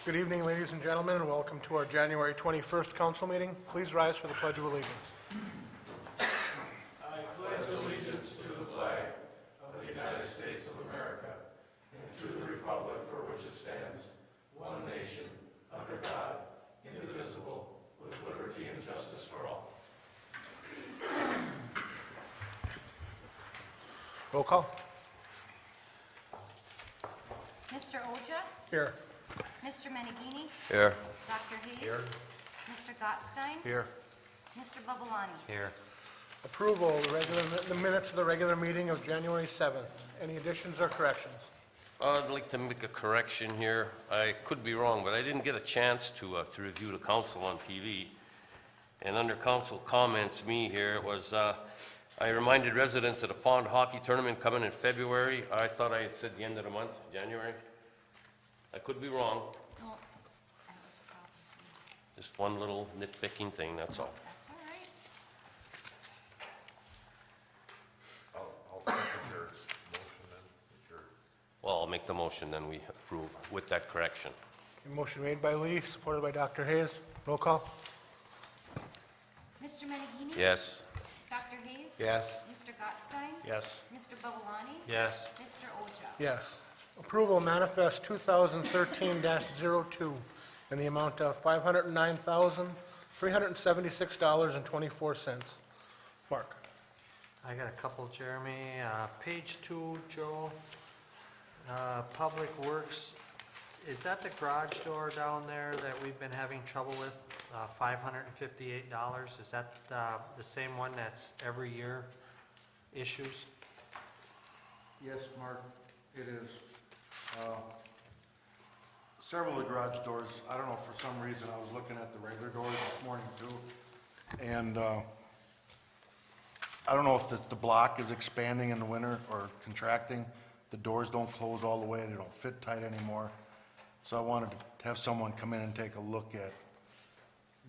Good evening, ladies and gentlemen, and welcome to our January 21st council meeting. Please rise for the Pledge of Allegiance. Roll call. Mr. Oja? Here. Mr. Menegini? Here. Dr. Hayes? Here. Mr. Gottstein? Here. Mr. Babalani? Here. Approval of the minutes of the regular meeting of January 7th. Any additions or corrections? I'd like to make a correction here. I could be wrong, but I didn't get a chance to review the council on TV. And under council comments, it was, I reminded residents of the pond hockey tournament coming in February. I thought I had said the end of the month, January. I could be wrong. No, that was a problem. Just one little nitpicking thing, that's all. That's all right. I'll second your motion then. Sure. Well, I'll make the motion, then we approve with that correction. A motion made by Lee, supported by Dr. Hayes. Roll call. Mr. Menegini? Yes. Dr. Hayes? Yes. Mr. Gottstein? Yes. Mr. Babalani? Yes. Mr. Oja? Yes. Approval of manifest 2013-02 in the amount of $509,376.24. Mark. I got a couple, Jeremy. Page 2, Joe. Public Works, is that the garage door down there that we've been having trouble with? $558. Is that the same one that's every year issues? Yes, Mark, it is. Several of the garage doors, I don't know, for some reason, I was looking at the regular doors this morning too, and I don't know if the block is expanding in the winter or contracting. The doors don't close all the way, they don't fit tight anymore. So I wanted to have someone come in and take a look at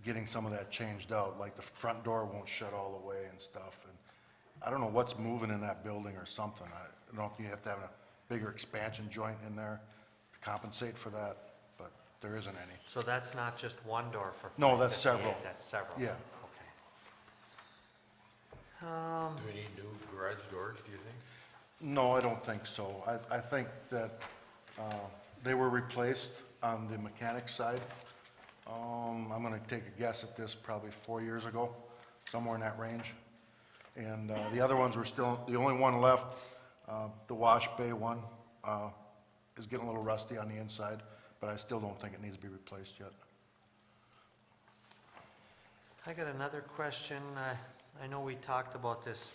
getting some of that changed out, like the front door won't shut all the way and stuff. And I don't know what's moving in that building or something. I don't know if you have to have a bigger expansion joint in there to compensate for that, but there isn't any. So that's not just one door for No, that's 558, several. That's several? Yeah. Okay. Do we need new garage doors, do you think? No, I don't think so. I think that they were replaced on the mechanic side. I'm gonna take a guess at this, probably 4 years ago, somewhere in that range. And the other ones were still, the only one left, the wash bay one, is getting a little rusty on the inside, but I still don't think it needs to be replaced yet. I got another question. I know we talked about this,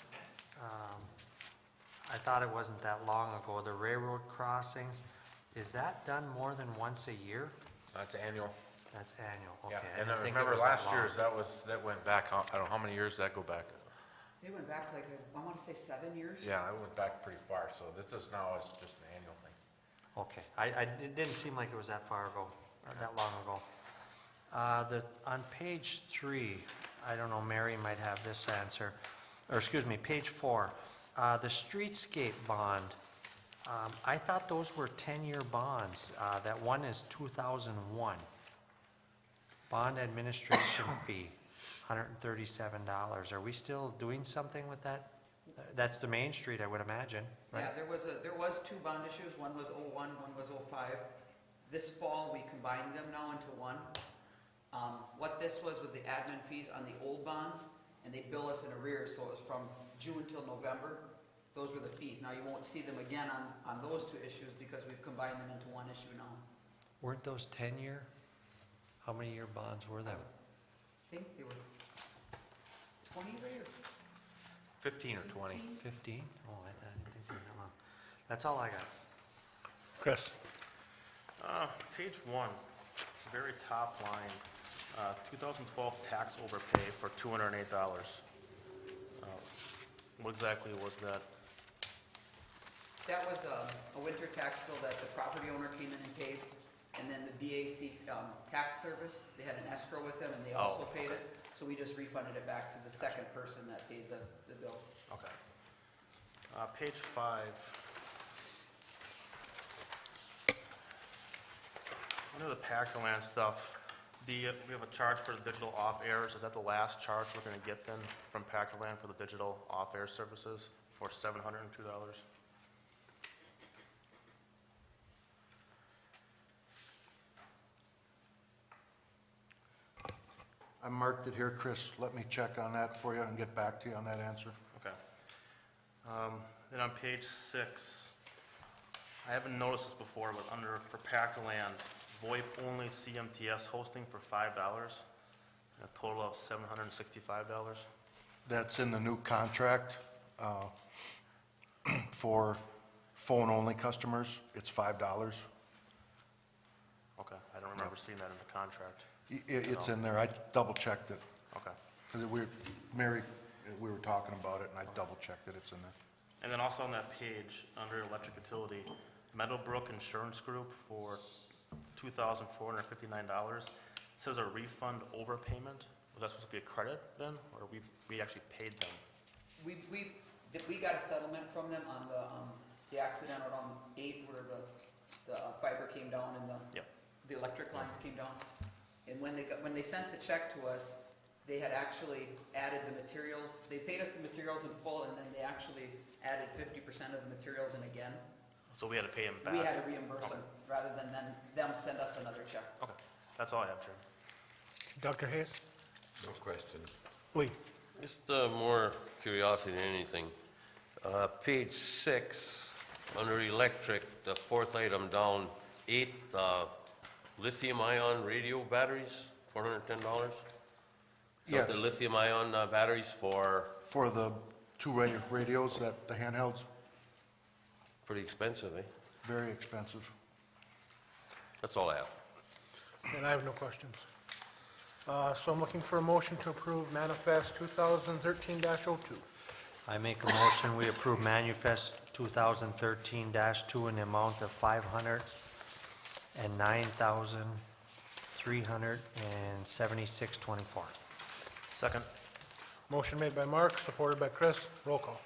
I thought it wasn't that long ago, the railroad crossings. Is that done more than once a year? That's annual. That's annual, okay. Yeah, I and didn't I think it remember was that last long. year's, that went back, I don't know, how many years did that go back? They went back like, I want to say 7 years? Yeah, it went back pretty far, so this is now, it's just an annual thing. Okay, it didn't seem like it was that far ago, or that long ago. On page 3, I don't know, Mary might have this answer, or excuse me, page 4, the streetscape bond, I thought those were 10-year bonds. That one is 2001. Bond administration fee, $137. Are we still doing something with that? That's the Main Street, I would imagine, right? Yeah, there was 2 bond issues, one was '01, one was '05. This fall, we combined them now into one. What this was with the admin fees on the old bonds, and they bill us in arrears, so it was from June till November. Those were the fees. Now, you won't see them again on those 2 issues because we've combined them into one issue now. Weren't those 10-year? How many year bonds were them? I think they were 20, Ray, or 15 or 20. 15? Oh, I didn't think they were that long. That's all I got. Chris. Page 1, very top line, 2012 tax overpay for $208. What exactly was that? That was a winter tax bill that the property owner came in and paid, and then the BAC tax service, they had an escrow with them, and they also paid it. So we just refunded it back to the second person that paid the bill. Okay. Page 5. into the Packerland stuff, we have a charge for the digital off-airs. Is that the last charge we're gonna get then from Packerland for the digital off-air services for $702? I marked it here, Chris, let me check on that for you and get back to you on that answer. Okay. Then on page 6, I haven't noticed this before, but under, for Packerland, VoIP-only CMTS hosting for $5, a total of $765. That's in the new contract, for phone-only customers, it's $5. Okay, I don't remember seeing that in the contract. It's in there, I double-checked it, Okay. because we were talking about it, and I double-checked it, it's in there. And then also on that page, under electric utility, Meadowbrook Insurance Group for $2,459. It says a refund overpayment. Was that supposed to be a credit then, or we actually paid them? We got a settlement from them on the accident on 8 where the fiber came down and Yep. the electric lines came down. And when they sent the check to us, they had actually added the materials. They paid us the materials in full, and then they actually added 50% of the materials in again. So we had to pay them back? We had to reimburse them, rather than them send us another check. Okay, that's all I have, Chairman. Dr. Hayes? No question. Lee? Just more curiosity than anything. Page 6, under electric, the fourth item down, 8 lithium-ion radio batteries, $410? Is that Yes. the lithium-ion batteries for For the two radios, the handhelds, pretty expensive, eh? very expensive. That's all I have. And I have no questions. So I'm looking for a motion to approve manifest 2013-02. I make a motion, we approve manifest 2013-2 in the amount of $509,376.24. Second? Motion made by Mark, supported by Chris. Roll call.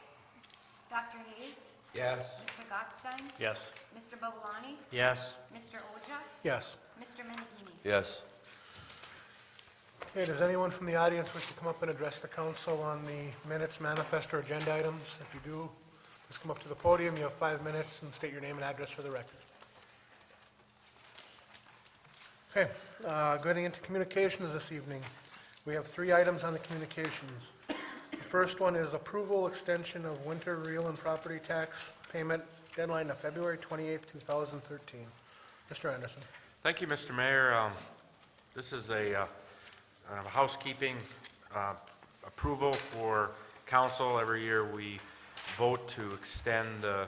Dr. Hayes? Yes. Mr. Gottstein? Yes. Mr. Babalani? Yes. Mr. Oja? Yes. Mr. Menigini? Yes. Okay, does anyone from the audience wish to come up and address the council on the minutes, manifest, or agenda items? If you do, please come up to the podium. You have 5 minutes and state your name and address for the record. Okay, getting into communications this evening. We have 3 items on the communications. The first one is approval extension of winter real and property tax payment deadline of February 28th, 2013. Mr. Anderson. Thank you, Mr. Mayor. This is a housekeeping approval for council. Every year we vote to extend the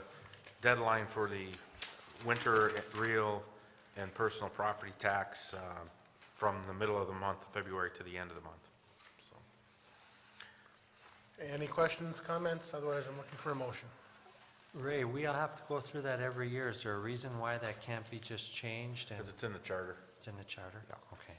deadline for the winter real and personal property tax from the middle of the month, February, to the end of the month. So, Any questions, comments? Otherwise, I'm looking for a motion. Ray, we'll have to go through that every year. Is there a reason why that can't be just changed and because it's in the charter. it's in the charter? Okay.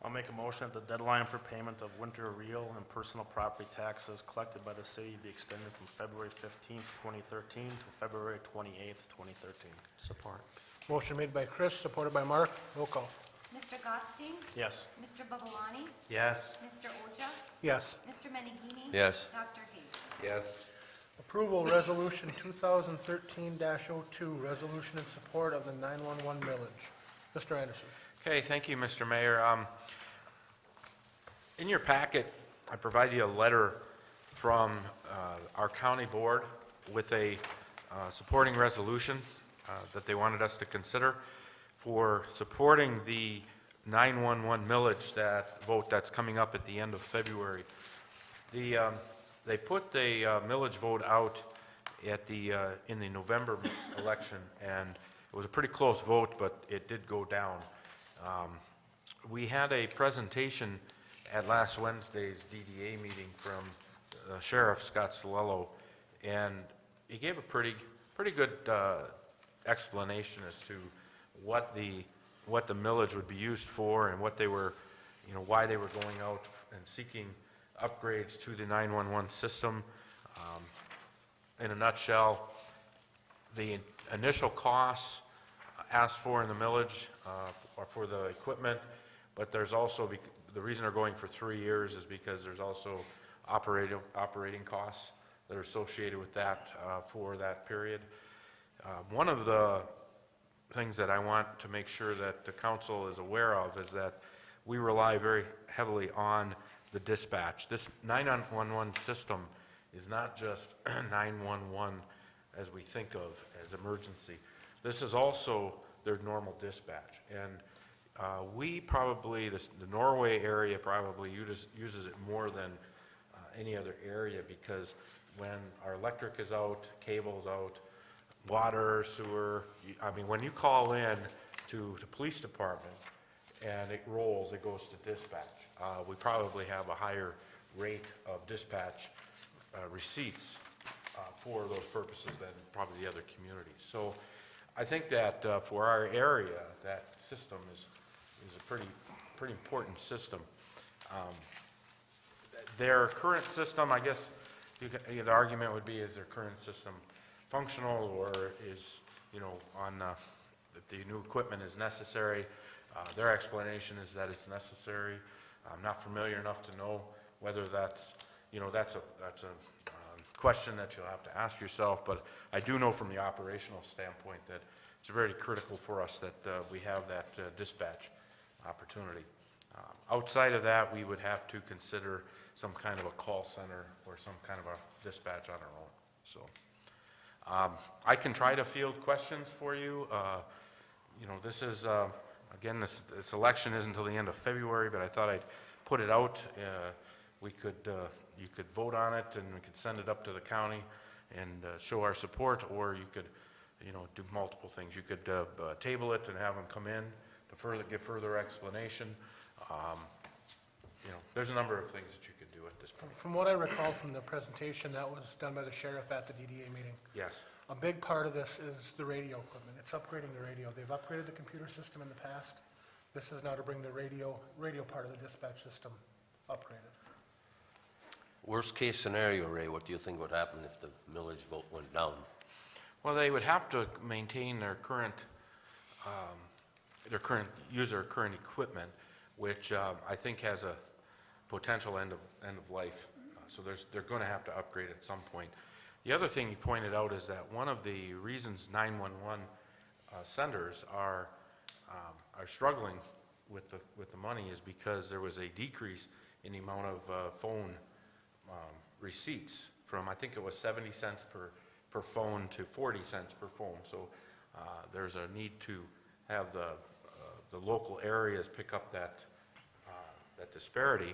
I'll make a motion that the deadline for payment of winter real and personal property taxes collected by the city be extended from February 15th, 2013 to February 28th, 2013. Support. Motion made by Chris, supported by Mark. Roll call. Mr. Gottstein? Yes. Mr. Babalani? Yes. Mr. Oja? Yes. Mr. Menigini? Yes. Dr. Hayes? Yes. Approval Resolution 2013-02, resolution in support of the 911 millage. Mr. Anderson. Okay, thank you, Mr. Mayor. In your packet, I provide you a letter from our county board with a supporting resolution that they wanted us to consider for supporting the 911 millage vote that's coming up at the end of February. They put the millage vote out at in the November election, and it was a pretty close vote, but it did go down. We had a presentation at last Wednesday's DDA meeting from Sheriff Scott Solello, and he gave a pretty good explanation as to what the millage would be used for and what they were, why they were going out and seeking upgrades to the 911 system. In a nutshell, the initial costs asked for in the millage for the equipment, but there's also, the reason they're going for 3 years is because there's also operating costs that are associated with that for that period. One of the things that I want to make sure that the council is aware of is that we rely very heavily on the dispatch. This 911 system is not just 911 as we think of as emergency. This is also their normal dispatch. And we probably, the Norway area probably uses it more than any other area, because when our electric is out, cable's out, water, sewer, I mean, when you call in to the police department and it rolls, it goes to dispatch. We probably have a higher rate of dispatch receipts for those purposes than probably the other communities. So I think that for our area, that system is a pretty important system. Their current system, I guess, the argument would be, is their current system functional, or is, if the new equipment is necessary? Their explanation is that it's necessary. I'm not familiar enough to know whether that's a question that you'll have to ask yourself, but I do know from the operational standpoint that it's very critical for us that we have that dispatch opportunity. Outside of that, we would have to consider some kind of a call center or some kind of a dispatch on our own. So I can try to field questions for you. This is, again, this election isn't until the end of February, but I thought I'd put it out. You could vote on it, and we could send it up to the county and show our support, or you could, do multiple things. You could table it and have them come in to give further explanation. There's a number of things that you could do at this point. From what I recall from the presentation that was done by the sheriff at the DDA meeting, Yes. a big part of this is the radio equipment. It's upgrading the radio. They've upgraded the computer system in the past. This is now to bring the radio part of the dispatch system upgraded. Worst case scenario, Ray, what do you think would happen if the millage vote went down? Well, they would have to maintain their current equipment, which I think has a potential end of life. So they're going to have to upgrade at some point. The other thing he pointed out is that one of the reasons 911 centers are struggling with the money is because there was a decrease in the amount of phone receipts from, I think it was 70 cents per phone to 40 cents per phone. So there's a need to have the local areas pick up that disparity.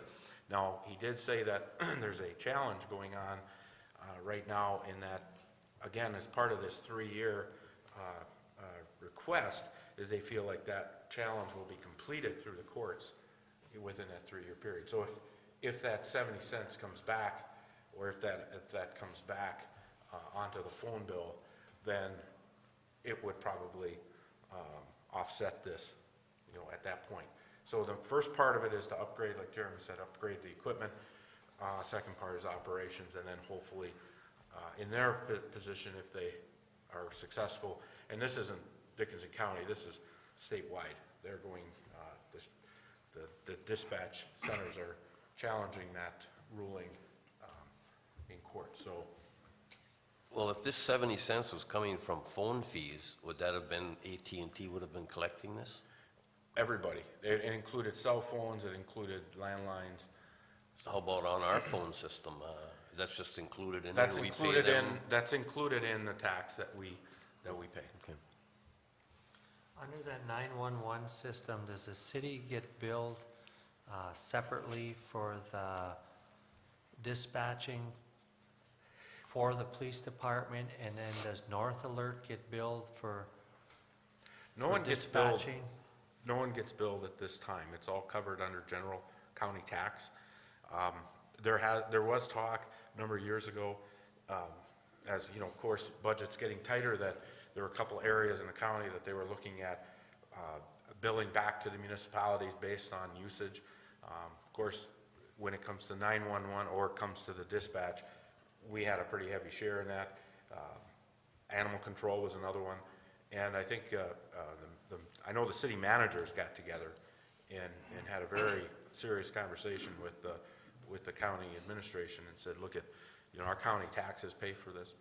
Now, he did say that there's a challenge going on right now in that, again, as part of this 3-year request, is they feel like that challenge will be completed through the courts within that 3-year period. So if that 70 cents comes back, or if that comes back onto the phone bill, then it would probably offset this, at that point. So the first part of it is to upgrade, like Jeremy said, upgrade the equipment. Second part is operations, and then hopefully in their position, if they are successful, and this isn't Dickinson County, this is statewide. They're going, the dispatch centers are challenging that ruling in court. So, Well, if this 70 cents was coming from phone fees, would that have been, AT&T would have been collecting this? everybody. It included cell phones, it included landlines. How about on our phone system? That's just included in That's here? We pay included in, them? that's included in the tax that we pay. Okay. Under that 911 system, does the city get billed separately for the dispatching for the police department, and then does North Alert get billed for No one gets billed. dispatching? No one gets billed at this time. It's all covered under general county tax. There was talk a number of years ago, as you know, of course, budget's getting tighter, that there were a couple areas in the county that they were looking at billing back to the municipalities based on usage. Of course, when it comes to 911 or it comes to the dispatch, we had a pretty heavy share in that. Animal control was another one. And I think, I know the city managers got together and had a very serious conversation with the county administration and said, look at, our county taxes pay for this.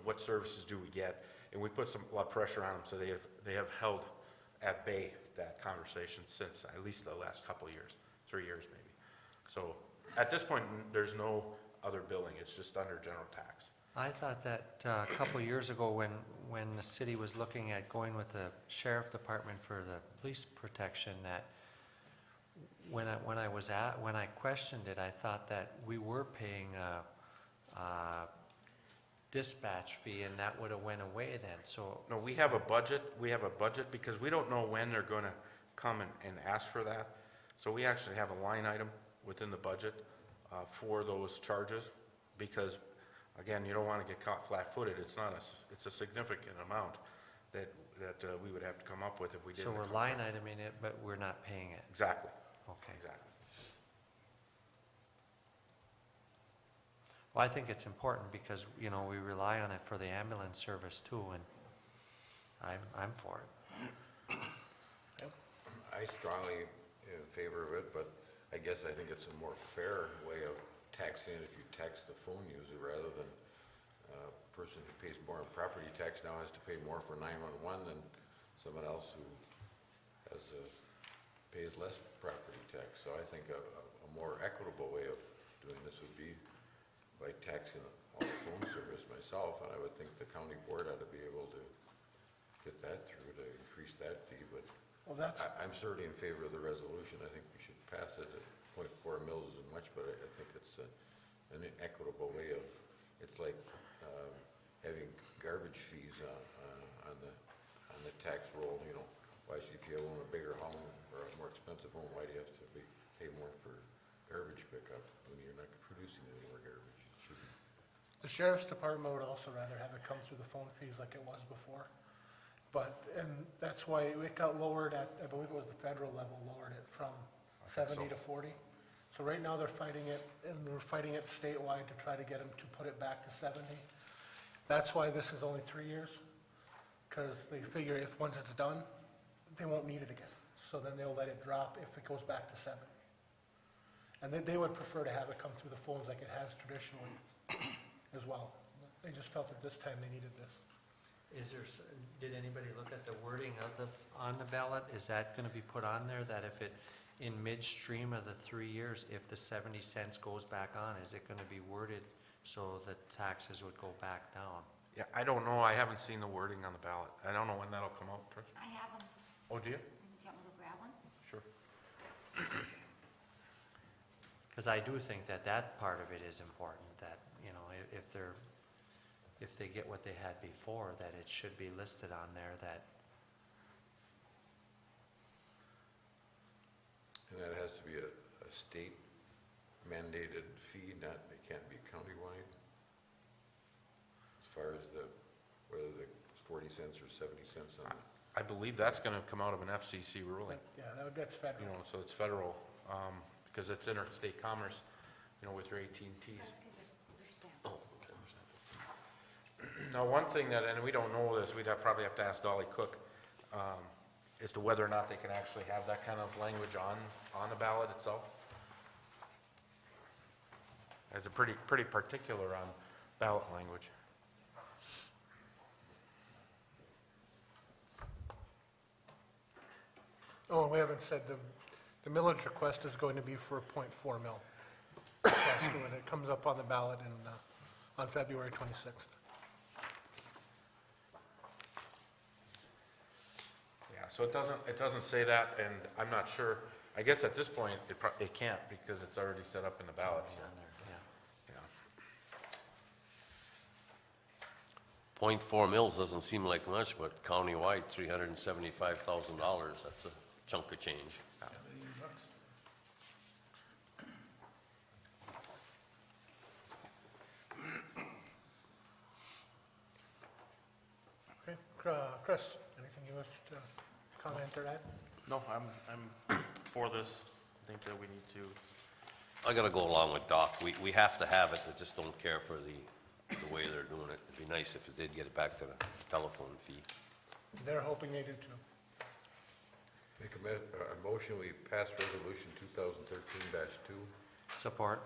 What services do we get? And we put a lot of pressure on them, so they have held at bay that conversation since at least the last couple of years, 3 years maybe. So at this point, there's no other billing, it's just under general tax. I thought that a couple of years ago, when the city was looking at going with the sheriff department for the police protection, that when I questioned it, I thought that we were paying a dispatch fee, and that would have went away then, so. No, we have a budget because we don't know when they're gonna come and ask for that. So we actually have a line item within the budget for those charges, because, again, you don't wanna get caught flat-footed. It's a significant amount that we would have to come up with if we didn't. So we're line iteming it, but we're not paying it. Exactly, Okay. exactly. Well, I think it's important because, we rely on it for the ambulance service too, and I'm for it. I strongly in favor of it, but I guess I think it's a more fair way of taxing it if you tax the phone user rather than a person who pays more in property tax now has to pay more for 911 than someone else who pays less property tax. So I think a more equitable way of doing this would be by taxing all the phone service myself, and I would think the county board ought to be able to get that through to increase that fee, but Well, that's, I'm certainly in favor of the resolution. I think we should pass it at .4 mils isn't much, but I think it's an equitable way of, it's like having garbage fees on the tax roll, Why, if you own a bigger home or a more expensive home, why do you have to pay more for garbage pickup when you're not producing any more garbage? It should be. the sheriff's department would also rather have it come through the phone fees like it was before. And that's why it got lowered at, I believe it was the federal level, lowered it from 70 to 40. So right now they're fighting it, and they're fighting it statewide to try to get them to put it back to 70. That's why this is only 3 years, because they figure if once it's done, they won't need it again. So then they'll let it drop if it goes back to 70. And they would prefer to have it come through the phones like it has traditionally as well. They just felt that this time they needed this. Did anybody look at the wording on the ballot? Is that gonna be put on there, that if it, in midstream of the 3 years, if the 70 cents goes back on, is it gonna be worded so the taxes would go back down? Yeah, I don't know, I haven't seen the wording on the ballot. I don't know when that'll come out, Trish. I have them. Oh, do you? Do you want me to go grab one? Sure. Because I do think that part of it is important, that, if they get what they had before, that it should be listed on there that, And that has to be a state mandated fee, it can't be countywide? As far as whether it's 40 cents or 70 cents on the. I believe that's gonna come out of an FCC ruling, Yeah, that's federal. so it's federal, because it's interstate commerce, with your AT&Ts. Let's get just, there's samples. Now, one thing that, and we don't know this, probably have to ask Dolly Cook, as to whether or not they can actually have that kind of language on the ballot itself. It's a pretty particular on ballot language. Oh, and we haven't said the millage request is going to be for a .4 mil. request when it comes up on the ballot on February 26th. Yeah, so it doesn't say that, and I'm not sure, I guess at this point, it can't, because it's already set up in the ballot. it's on there, yeah. Yeah. .4 mils doesn't seem like much, but countywide, $375,000, that's a chunk of change. Okay, Chris, anything you wish to comment or add? No, I'm for this. I think that we need to, I gotta go along with Doc. We have to have it, I just don't care for the way they're doing it. It'd be nice if it did get it back to the telephone fee. They're hoping they do too. Make a motion, we pass resolution 2013-2. Support.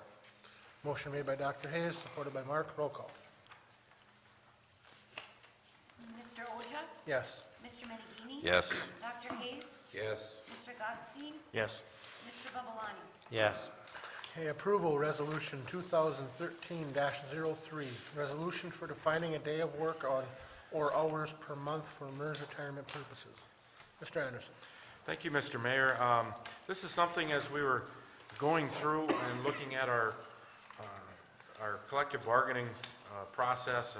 Motion made by Dr. Hayes, supported by Mark. Roll call. Mr. Oja? Yes. Mr. Menegini? Yes. Dr. Hayes? Yes. Mr. Gottstein? Yes. Mr. Babalani? Yes. Okay, approval, resolution 2013-03, resolution for defining a day of work on or hours per month for MERS retirement purposes. Mr. Anderson. Thank you, Mr. Mayor. This is something as we were going through and looking at our collective bargaining process,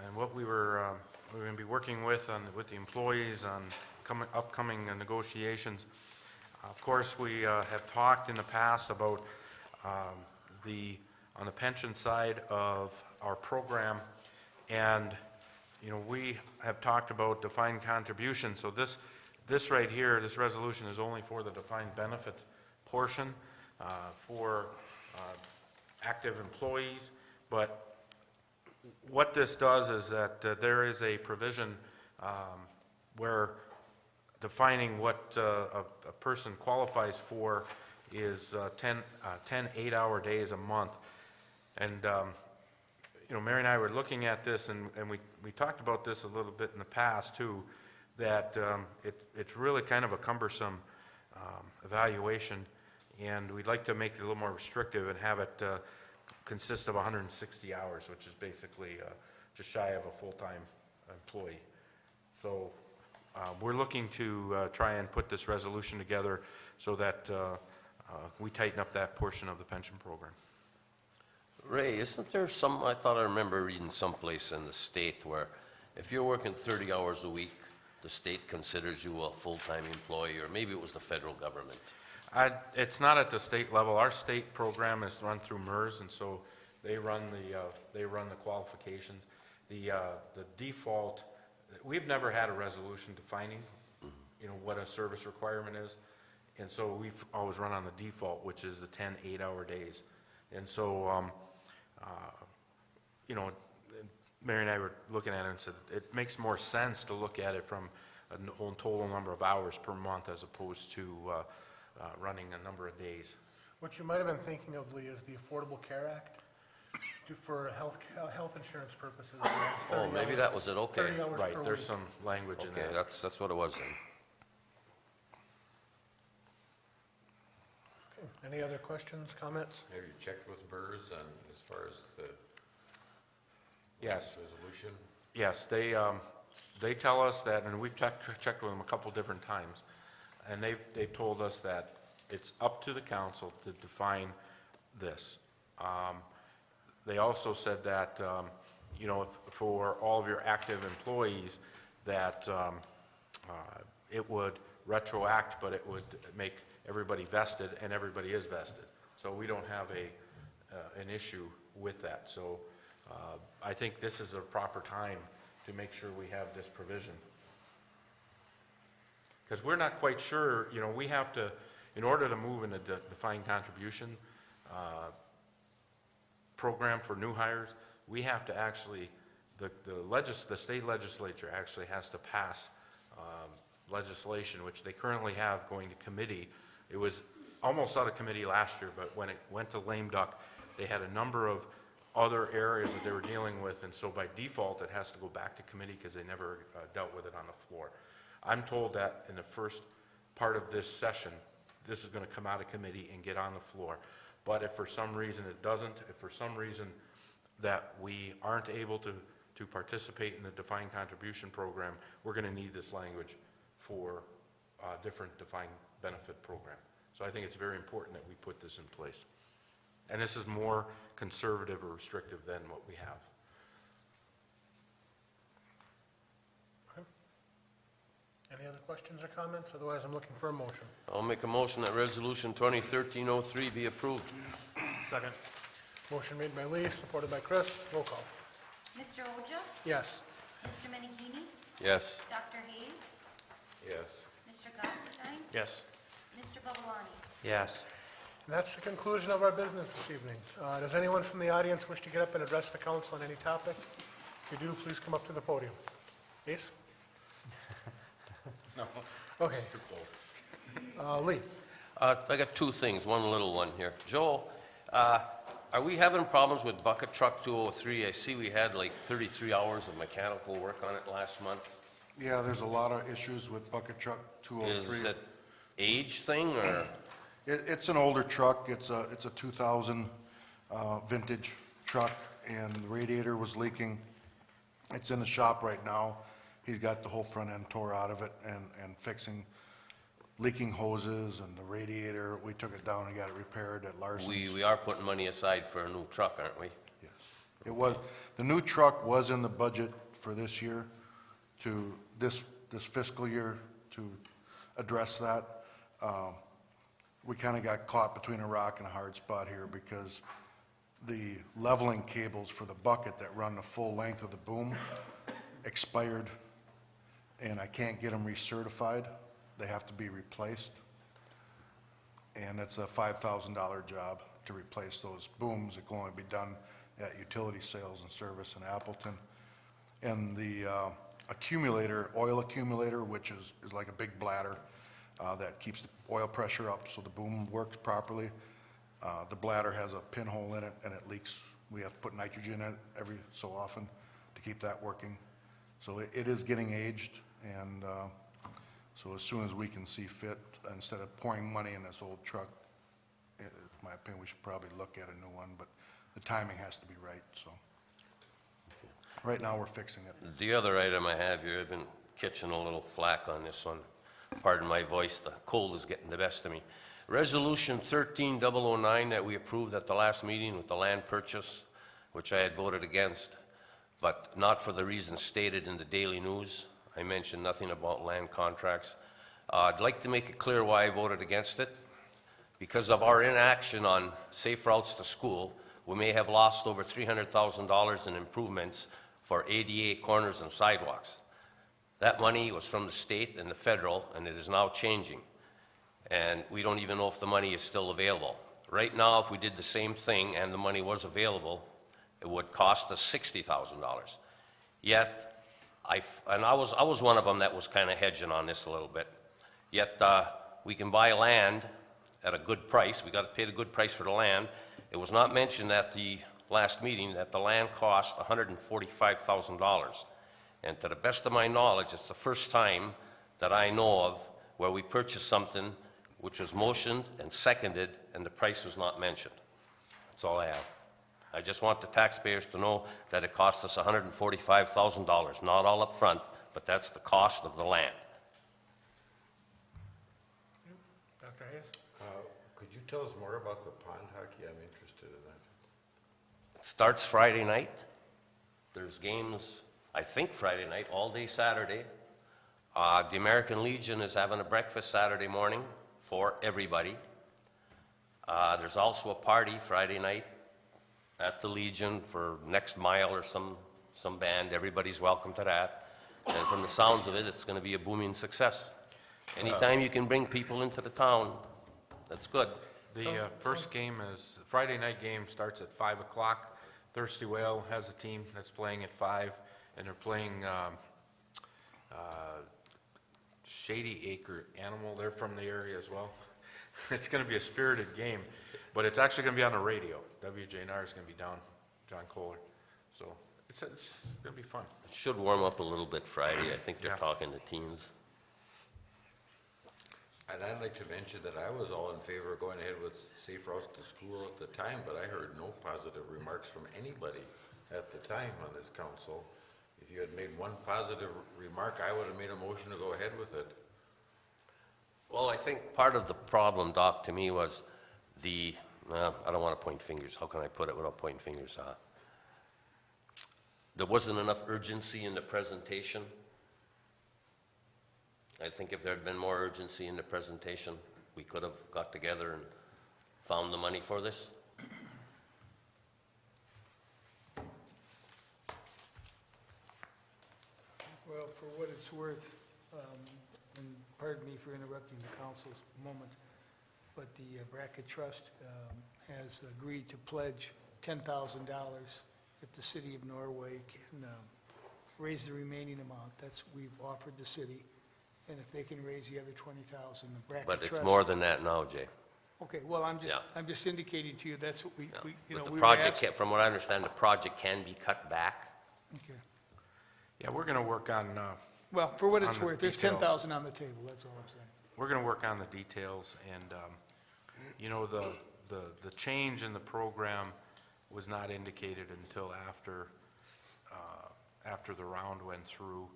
and what we're going to be working with the employees on upcoming negotiations. Of course, we have talked in the past about on the pension side of our program, and we have talked about defined contribution. So this right here, this resolution is only for the defined benefit portion for active employees. But what this does is that there is a provision where defining what a person qualifies for is 10 8-hour days a month. And Mary and I were looking at this, and we talked about this a little bit in the past too, that it's really kind of a cumbersome evaluation, and we'd like to make it a little more restrictive and have it consist of 160 hours, which is basically just shy of a full-time employee. So we're looking to try and put this resolution together so that we tighten up that portion of the pension program. Ray, isn't there some, I thought I remember reading someplace in the state where if you're working 30 hours a week, the state considers you a full-time employee, or maybe it was the federal government? It's not at the state level. Our state program is run through MERS, and so they run the qualifications. The default, we've never had a resolution defining, what a service requirement is, and so we've always run on the default, which is the 10 8-hour days. And so, Mary and I were looking at it and said it makes more sense to look at it from a whole total number of hours per month as opposed to running a number of days. What you might have been thinking of, Lee, is the Affordable Care Act for health insurance purposes. Oh, maybe that was it, okay. 30 hours Right, per there's week. some language in Okay, there. that's what it was then. Any other questions, comments? Have you checked with MERS on as far as the Yes, resolution? yes, they tell us that, and we've checked with them a couple different times, and they've told us that it's up to the council to define this. They also said that, for all of your active employees, that it would retroact, but it would make everybody vested, and everybody is vested. So we don't have an issue with that. So I think this is a proper time to make sure we have this provision. Because we're not quite sure, we have to, in order to move in a defined contribution program for new hires, we have to actually, the state legislature actually has to pass legislation, which they currently have going to committee. It was almost out of committee last year, but when it went to lame duck, they had a number of other areas that they were dealing with, and so by default, it has to go back to committee because they never dealt with it on the floor. I'm told that in the first part of this session, this is going to come out of committee and get on the floor. But if for some reason it doesn't, if for some reason that we aren't able to participate in the defined contribution program, we're going to need this language for a different defined benefit program. So I think it's very important that we put this in place. And this is more conservative or restrictive than what we have. Any other questions or comments? Otherwise, I'm looking for a motion. I'll make a motion that resolution 2013-03 be approved. Second. Motion made by Lee, supported by Chris. Roll call. Mr. Oja? Yes. Mr. Menegini? Yes. Dr. Hayes? Yes. Mr. Gottstein? Yes. Mr. Babalani? Yes. And that's the conclusion of our business this evening. Does anyone from the audience wish to get up and address the council on any topic? If you do, please come up to the podium. Ace? Okay. Lee? I got two things, one little one here. Joel, are we having problems with bucket truck 203? I see we had like 33 hours of mechanical work on it last month. Yeah, there's a lot of issues with bucket truck 203. Is it age thing, or? It's an older truck, it's a 2000 vintage truck, and the radiator was leaking. It's in the shop right now. He's got the whole front end tore out of it and fixing leaking hoses and the radiator. We took it down and got it repaired at Larson's. We are putting money aside for a new truck, aren't we? Yes. It was, the new truck was in the budget for this year to, this fiscal year to address that. We kind of got caught between a rock and a hard spot here because the leveling cables for the bucket that run the full length of the boom expired, and I can't get them recertified. They have to be replaced. And it's a $5,000 job to replace those booms. It can only be done at utility sales and service in Appleton. And the accumulator, oil accumulator, which is like a big bladder that keeps the oil pressure up so the boom works properly. The bladder has a pinhole in it and it leaks. We have to put nitrogen in it every so often to keep that working. So it is getting aged, and so as soon as we can see fit, instead of pouring money in this old truck, in my opinion, we should probably look at a new one, but the timing has to be right, so. Right now, we're fixing it. The other item I have here, I've been catching a little flack on this one. Pardon my voice, the cold is getting the best of me. Resolution 13009 that we approved at the last meeting with the land purchase, which I had voted against, but not for the reasons stated in the Daily News. I mentioned nothing about land contracts. I'd like to make it clear why I voted against it. Because of our inaction on safe routes to school, we may have lost over $300,000 in improvements for ADA corners and sidewalks. That money was from the state and the federal, and it is now changing. And we don't even know if the money is still available. Right now, if we did the same thing and the money was available, it would cost us $60,000. Yet, I was one of them that was kind of hedging on this a little bit. Yet, we can buy land at a good price. We got to pay the good price for the land. It was not mentioned at the last meeting that the land cost $145,000. And to the best of my knowledge, it's the first time that I know of where we purchased something which was motioned and seconded, and the price was not mentioned. That's all I have. I just want the taxpayers to know that it cost us $145,000, not all up front, but that's the cost of the land. Dr. Hayes? Could you tell us more about the pond hockey? I'm interested in that. It starts Friday night. There's games, I think Friday night, all day Saturday. The American Legion is having a breakfast Saturday morning for everybody. There's also a party Friday night at the Legion for Next Mile or some band. Everybody's welcome to that. And from the sounds of it, it's going to be a booming success. Anytime you can bring people into the town, that's good. The first game is, Friday night game starts at 5 o'clock. Thirsty Whale has a team that's playing at 5, and they're playing Shady Acre Animal. They're from the area as well. It's going to be a spirited game, but it's actually going to be on the radio. WJNR is going to be down, John Kohler. So it's going to be fun. It should warm up a little bit Friday. I think they're Yeah. talking to teens. And I'd like to mention that I was all in favor of going ahead with safe routes to school at the time, but I heard no positive remarks from anybody at the time on this council. If you had made one positive remark, I would have made a motion to go ahead with it. Well, I think part of the problem, Doc, to me was I don't want to point fingers. How can I put it without pointing fingers? There wasn't enough urgency in the presentation. I think if there had been more urgency in the presentation, we could have got together and found the money for this. Well, for what it's worth, and pardon me for interrupting the council's moment, but the Bracket Trust has agreed to pledge $10,000 if the city of Norway can raise the remaining amount. That's, we've offered the city, and if they can raise the other 20,000, the bracket But trust. it's more than that now, Jay. Okay, well, Yeah. I'm just indicating to you, that's what we, you know, But the we were project, asked. from what I understand, the project can be cut back. Okay. Yeah, we're going to work on, Well, for what it's On the worth, there's details. 10,000 on the table, that's all I'm saying. we're going to work on the details, and, you know, the change in the program was not indicated until after the round went through.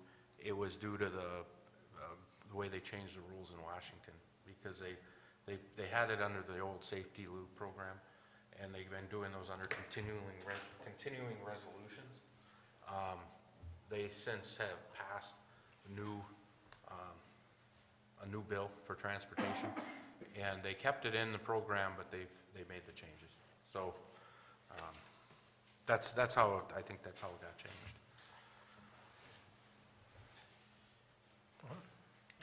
It was due to the way they changed the rules in Washington, because they had it under the old safety loop program, and they've been doing those under continuing resolutions. They since have passed a new bill for transportation, and they kept it in the program, but they made the changes. So, that's how, I think that's how it got changed.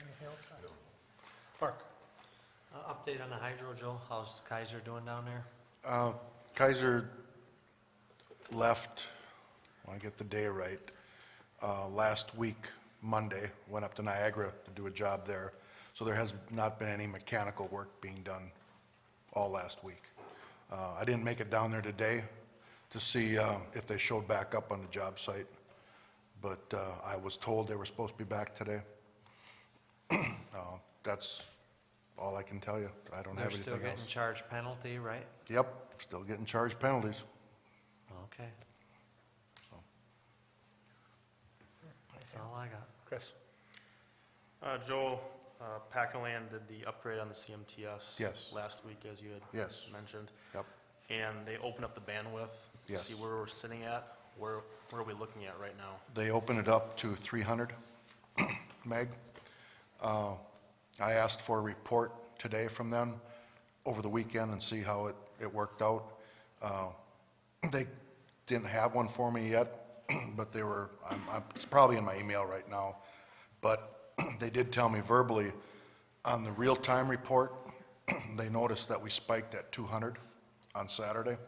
Anything else? Mark? Update on the hydro, Joe, how's Kaiser doing down there? Kaiser left, when I get the day right, last week, Monday, went up to Niagara to do a job there. So there has not been any mechanical work being done all last week. I didn't make it down there today to see if they showed back up on the job site, but I was told they were supposed to be back today. That's all I can tell you. I don't have They're anything still getting else. charged penalty, right? Yep, still getting charged penalties. Okay, So, that's all I got. Chris? Joe, Packland did the upgrade on the CMTS. Yes. Last week, as you had Yes. mentioned. yep. And they opened up the bandwidth to Yes. see where we're sitting at. Where are we looking at right now? They open it up to 300 meg. I asked for a report today from them over the weekend and see how it worked out. They didn't have one for me yet, but they were, it's probably in my email right now, but they did tell me verbally on the real-time report, they noticed that we spiked at 200 on Saturday.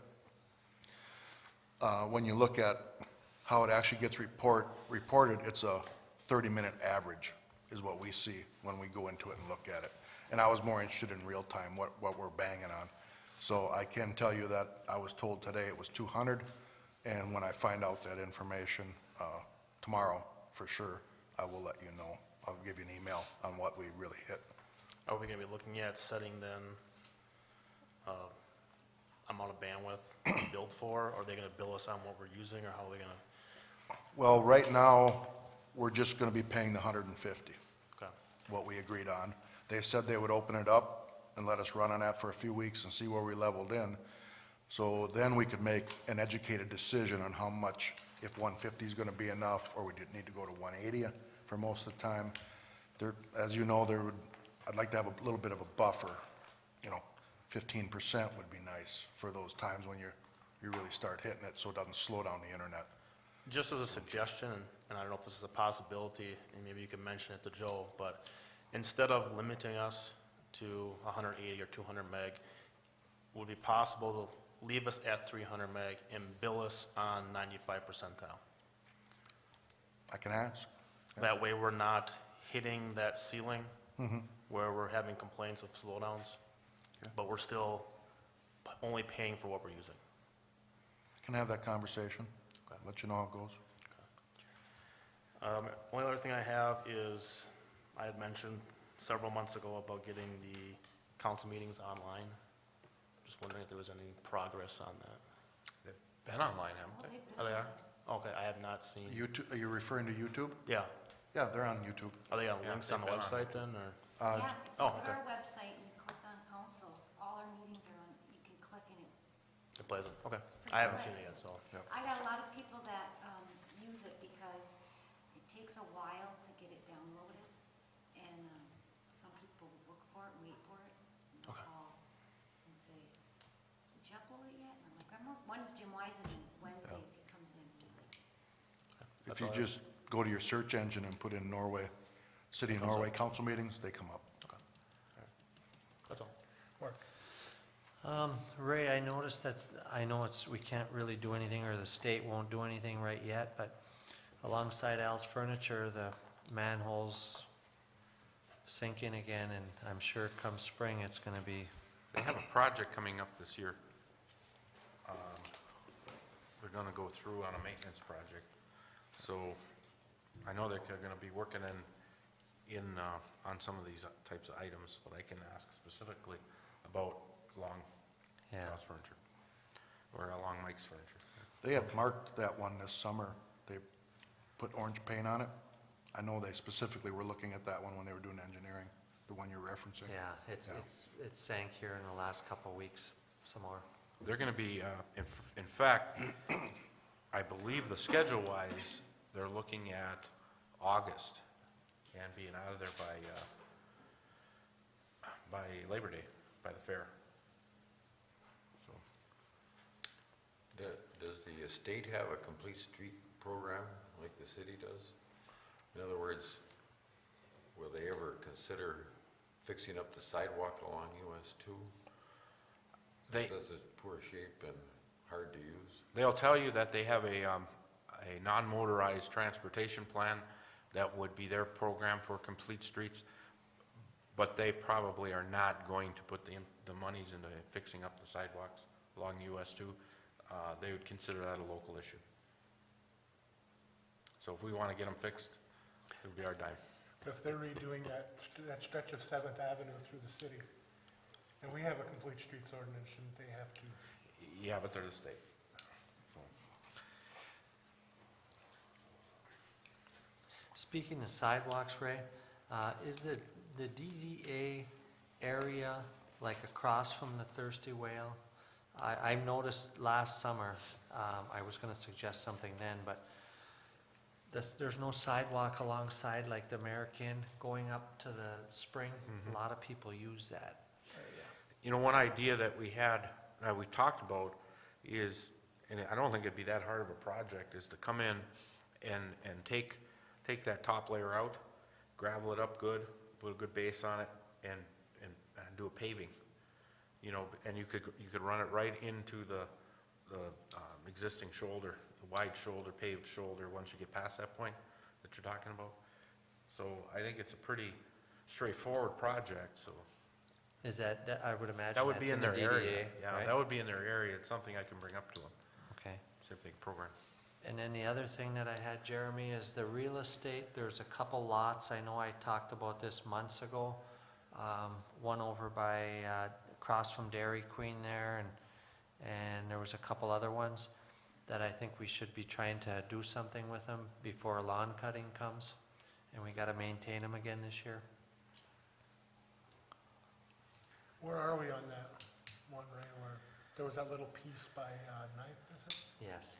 When you look at how it actually gets reported, it's a 30-minute average is what we see when we go into it and look at it. And I was more interested in real time, what we're banging on. So I can tell you that I was told today it was 200, and when I find out that information tomorrow, for sure, I will let you know. I'll give you an email on what we really hit. Are we gonna be looking at setting then, amount of bandwidth billed for? Or are they gonna bill us on what we're using, or how are they gonna? Well, right now, we're just gonna be paying the 150, Okay. what we agreed on. They said they would open it up and let us run on that for a few weeks and see where we leveled in. So then we could make an educated decision on how much, if 150 is gonna be enough, or we did need to go to 180 for most of the time. There, as you know, I'd like to have a little bit of a buffer, 15% would be nice for those times when you really start hitting it, so it doesn't slow down the internet. Just as a suggestion, and I don't know if this is a possibility, and maybe you can mention it to Joe, but instead of limiting us to 180 or 200 meg, would it be possible to leave us at 300 meg and bill us on 95 percentile? I can ask. That way we're not hitting that ceiling where we're having complaints of slowdowns, but we're still only paying for what we're using. Can have that conversation, let you know how it goes. Only other thing I have is, I had mentioned several months ago about getting the council meetings online. Just wondering if there was any progress on that. They've been online, haven't they? Oh, they are? Okay, I have not seen. YouTube, are you referring to YouTube? Yeah. Yeah, they're on YouTube. Are they on Yeah, links on the they've been on website then, or? Yeah, oh, go to okay. our website and click on council. All our meetings are on, you can click and It plays it, okay. I haven't seen it yet, so. I got a lot of people that use it because it takes a while to get it downloaded. And some people look for it, wait for it, and they'll Okay. call and say, did you upload it yet? And I'm like, when is Jim Wisen, and Wednesdays he comes in. If you just go to your search engine and put in Norway, City of Norway council meetings, they come up. That's all. Mark? Ray, I noticed that, I know we can't really do anything, or the state won't do anything right yet, but alongside Al's Furniture, the manholes sinking again, and I'm sure come spring, it's gonna be, They have a project coming up this year. They're gonna go through on a maintenance project. So I know they're gonna be working on some of these types of items, but I can ask specifically about along yeah. Al's Furniture, or along Mike's Furniture. They had marked that one this summer. They put orange paint on it. I know they specifically were looking at that one when they were doing engineering, the one you're referencing. Yeah, Yeah. it's sank here in the last couple of weeks, some more. They're gonna be, in fact, I believe the schedule-wise, they're looking at August and being out of there by Labor Day, by the fair. So, Does the state have a complete street program like the city does? In other words, will they ever consider fixing up the sidewalk along US 2? They, Because it's poor shape and hard to use. they'll tell you that they have a non-motorized transportation plan that would be their program for complete streets, but they probably are not going to put the monies into fixing up the sidewalks along US 2. They would consider that a local issue. So if we want to get them fixed, it would be our dime. If they're redoing that stretch of 7th Avenue through the city, and we have a complete streets ordinance, shouldn't they have to? Yeah, but they're the state. So, Speaking of sidewalks, Ray, is the DDA area like across from the Thirsty Whale? I noticed last summer, I was gonna suggest something then, but there's no sidewalk alongside like the American going up to the spring. A lot of people use that area. You know, one idea that we had, we talked about is, and I don't think it'd be that hard of a project, is to come in and take that top layer out, gravel it up good, put a good base on it, and do a paving. You know, and you could run it right into the existing shoulder, the wide shoulder, paved shoulder, once you get past that point that you're talking about. So I think it's a pretty straightforward project, so. Is that, I would imagine That would that's be in the their area. DDA, Yeah, right? that would be in their area. It's something I can bring up to them, Okay. see if they can program. And then the other thing that I had, Jeremy, is the real estate. There's a couple lots, I know I talked about this months ago. One over by, across from Dairy Queen there, and there was a couple other ones that I think we should be trying to do something with them before lawn cutting comes. And we gotta maintain them again this year. Where are we on that one, Ray, where there was that little piece by Ninth, is it? Yes.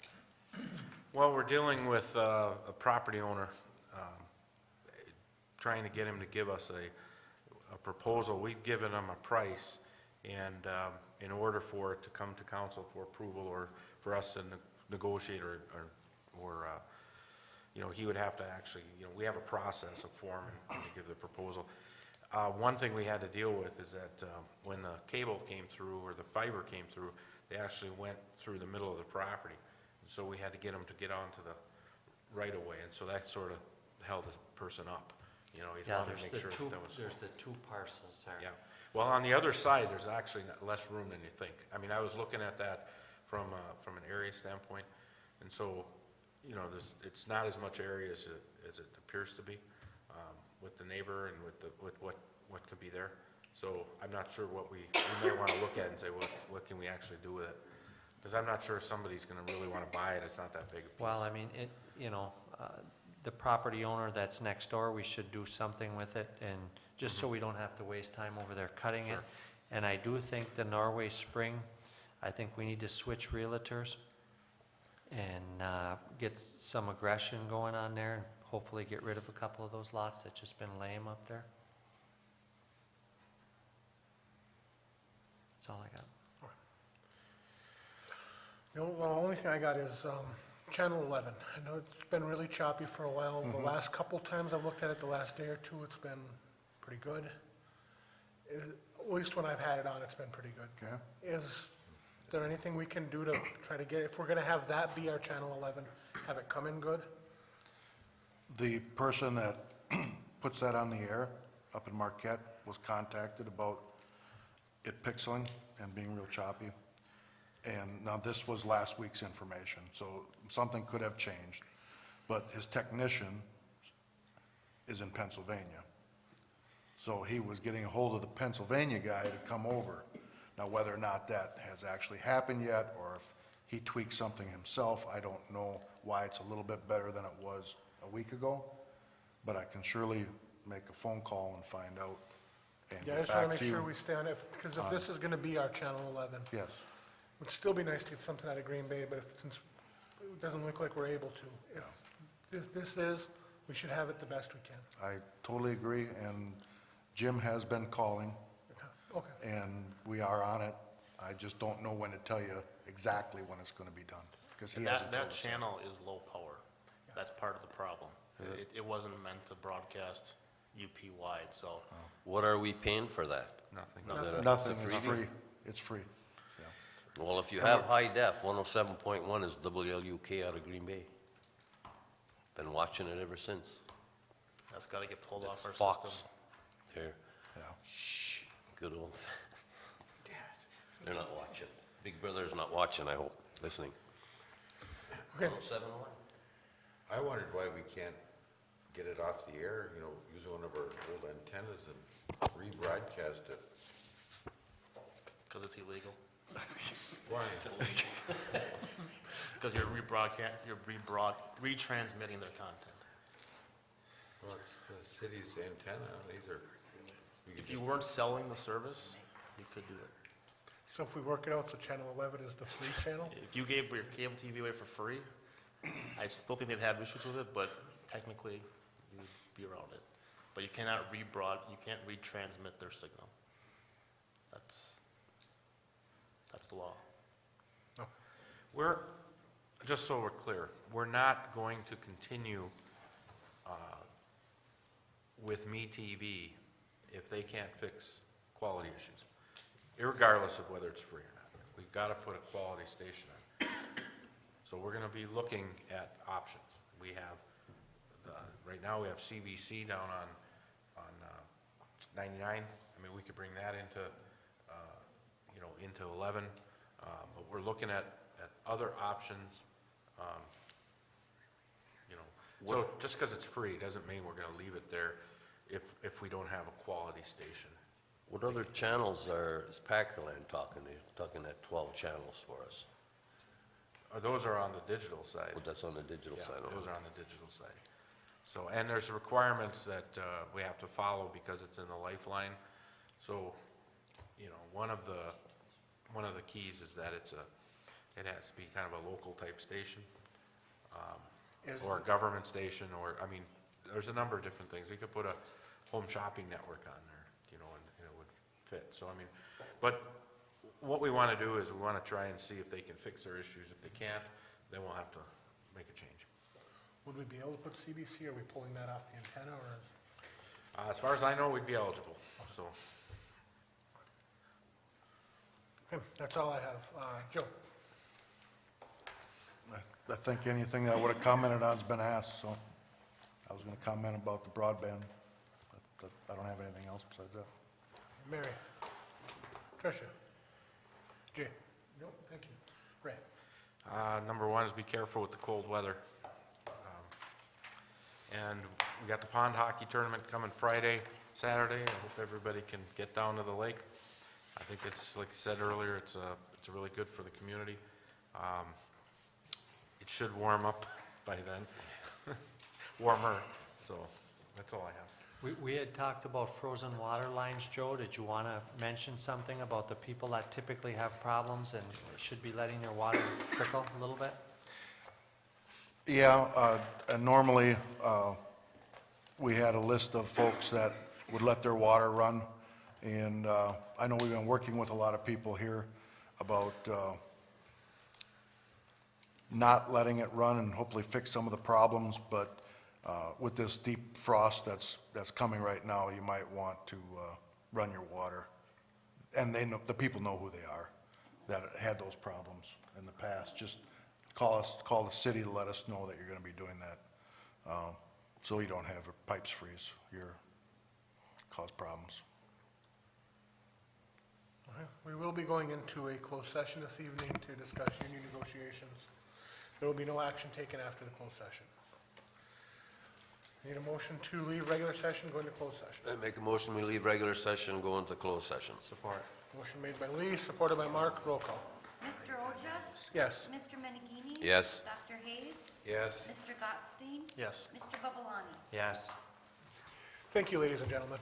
Well, we're dealing with a property owner, trying to get him to give us a proposal. We've given him a price, and in order for it to come to council for approval or for us to negotiate or you know, he would have to actually, you know, we have a process, a form to give the proposal. One thing we had to deal with is that when the cable came through or the fiber came through, they actually went through the middle of the property. So we had to get them to get onto the right of way, and so that sort of held the person up. You know, he Yeah, wanted to make sure that was. there's the two parcels there. Yeah. Well, on the other side, there's actually less room than you think. I mean, I was looking at that from an area standpoint, and so, you know, it's not as much area as it appears to be, with the neighbor and with what could be there. So I'm not sure what we may want to look at and say, what can we actually do with it? Because I'm not sure if somebody's going to really want to buy it. It's not that big a piece. Well, I mean, you know, the property owner that's next door, we should do something with it, and just so we don't have to waste time over there cutting it. Sure. And I do think the Norway Spring, I think we need to switch realtors and get some aggression going on there, and hopefully get rid of a couple of those lots that just been lame up there. That's all I got. The only thing I got is Channel 11. I know it's been really choppy for a while. The last couple times I've looked at it, the last day or two, it's been pretty good. At least when I've had it on, it's been pretty good. Okay. Is there anything we can do to try to get, if we're gonna have that be our Channel 11, have it come in good? The person that puts that on the air up in Marquette was contacted about it pixeling and being real choppy. And now this was last week's information, so something could have changed. But his technician is in Pennsylvania. So he was getting a hold of the Pennsylvania guy to come over. Now, whether or not that has actually happened yet, or if he tweaked something himself, I don't know why it's a little bit better than it was a week ago, but I can surely make a phone call and find out and Yeah, I get just want to back make to sure you. we stay on it, because if this is going to be our Channel 11, it Yes, would still be nice to get something out of Green Bay, but since it doesn't look like we're able to, if this is, we should have it the best we can. I totally agree, and Jim has been calling, Okay. and we are on it. I just don't know when to tell you exactly when it's gonna be done, because he hasn't told That us. channel is low power. That's part of the problem. It wasn't meant to broadcast UP wide, so What are we paying for that? Nothing. Nothing, It's a it's freebie? free, it's free. Well, if you have high def, 107.1 is WLUK out of Green Bay. Been watching it ever since. that's gotta get pulled off It's our Fox. system. There, Yeah. shh, good old. They're not watching. Big Brother's not watching, I hope, listening. Okay. 107.1? I wondered why we can't get it off the air, you know, use one of our old antennas and rebroadcast it. Cause it's illegal. Why? Because you're retransmitting their content. Well, it's the city's antenna, these are. we could If you just- weren't selling the service, you could do it. So if we work it out, so Channel 11 is the free channel? If you gave your cable TV away for free, I still think they'd have issues with it, but technically, you'd be around it. But you cannot you can't retransmit their signal. That's the law. We're, just so we're clear, we're not going to continue with MeTV if they can't fix quality issues, irregardless of whether it's free or not. We've got to put a quality station on. So we're going to be looking at options. We have, right now, we have CBC down on 99. I mean, we could bring that into, into 11. But we're looking at other options. So just because it's free doesn't mean we're going to leave it there if we don't have a quality station. What other channels is Packerland talking? They're talking at 12 channels for us. Those are on the digital side. But that's on the digital Yeah, side. those are on the digital side. So, and there's requirements that we have to follow because it's in the lifeline. So, one of the keys is that it has to be kind of a local type station, or a government station, or, I mean, there's a number of different things. We could put a home shopping network on there, and it would fit. So, I mean, but what we want to do is we want to try and see if they can fix their issues. If they can't, then we'll have to make a change. Would we be able to put CBC, are we pulling that off the antenna, or is? As far as I know, we'd be eligible, so. Okay, that's all I have. Joe? I think anything that I would have commented on has been asked, so I was gonna comment about the broadband, but I don't have anything else besides that. Mary? Tricia? Jay? Nope, thank you. Ray? Number one is be careful with the cold weather. And we got the pond hockey tournament coming Friday, Saturday. I hope everybody can get down to the lake. I think it's, like I said earlier, it's really good for the community. It should warm up by then, warmer, so that's all I have. We had talked about frozen water lines, Joe. Did you want to mention something about the people that typically have problems and should be letting their water trickle a little bit? Yeah, and normally, we had a list of folks that would let their water run, and I know we've been working with a lot of people here about not letting it run and hopefully fix some of the problems, but with this deep frost that's coming right now, you might want to run your water. And they know, the people know who they are that had those problems in the past. Just call the city to let us know that you're gonna be doing that. so you don't have pipes freeze here, cause problems. Okay. We will be going into a closed session this evening to discuss union negotiations. There will be no action taken after the closed session. Need a motion to leave regular session, go into closed session. I make a motion, we leave regular session, go into closed session. Support. Motion made by Lee, supported by Mark. Roll call. Mr. Oja? Yes. Mr. Menegini? Yes. Dr. Hayes? Yes? Mr. Gottstein? Yes. Mr. Babalani? Yes. Thank you, ladies and gentlemen.